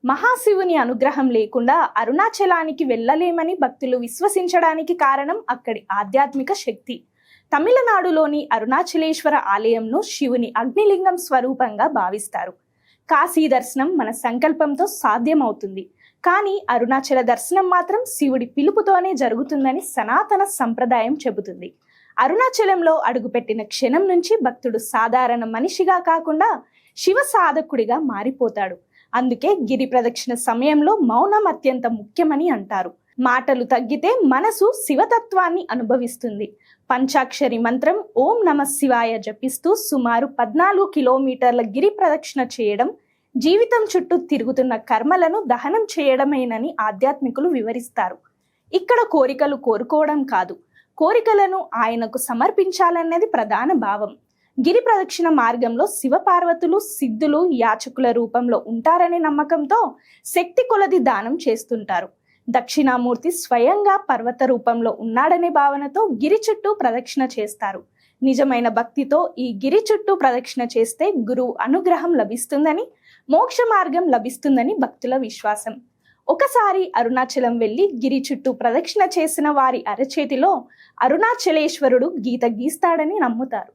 మహాశివుని అనుగ్రహం లేకుండా అరుణాచలానికి వెళ్ళలేమని భక్తులు విశ్వసించడానికి కారణం అక్కడి ఆధ్యాత్మిక శక్తి. తమిళనాడులోని అరుణాచలేశ్వర ఆలయంను శివుని అగ్నిలింగం స్వరూపంగా భావిస్తారు. కాశీ దర్శనం మన సంకల్పంతో సాధ్యమవుతుంది, కానీ అరుణాచల దర్శనం మాత్రం శివుడి పిలుపుతోనే జరుగుతుందని సనాతన సంప్రదాయం చెబుతుంది. అరుణాచలంలో అడుగుపెట్టిన క్షణం నుంచి భక్తుడు సాధారణ మనిషిగా కాకుండా శివ సాధకుడిగా మారిపోతాడు. అందుకే గిరి ప్రదక్షిణ సమయంలో మౌనం అత్యంత ముఖ్యమని అంటారు. మాటలు తగ్గితే మనసు శివతత్వాన్ని అనుభవిస్తుంది. పంచాక్షరి మంత్రం ఓం నమః శివాయ జపిస్తూ సుమారు 14 కిలోమీటర్ల గిరి ప్రదక్షిణ చేయడం జీవితం చుట్టూ తిరుగుతున్న కర్మలను దహనం చేయడమేనని ఆధ్యాత్మికులు వివరిస్తారు. ఇక్కడ కోరికలు కోరుకోవడం కాదు, కోరికలను ఆయనకు సమర్పించాలన్నది ప్రధాన భావం. గిరి ప్రదక్షిణ మార్గంలో శివపార్వతులు సిద్ధులు యాచకుల రూపంలో ఉంటారనే నమ్మకంతో శక్తి కొలది దానం చేస్తుంటారు. దక్షిణామూర్తి స్వయంగా పర్వత రూపంలో ఉన్నాడనే భావనతో గిరి చుట్టూ ప్రదక్షిణ చేస్తారు. నిజమైన భక్తితో ఈ గిరి చుట్టూ ప్రదక్షిణ చేస్తే గురువు అనుగ్రహం లభిస్తుందని, మోక్ష మార్గం లభిస్తుందని భక్తుల విశ్వాసం. ఒకసారి అరుణాచలం వెళ్లి గిరి చుట్టూ ప్రదక్షిణ చేసిన వారి అరచేతిలో అరుణాచలేశ్వరుడు గీత గీస్తాడని నమ్ముతారు.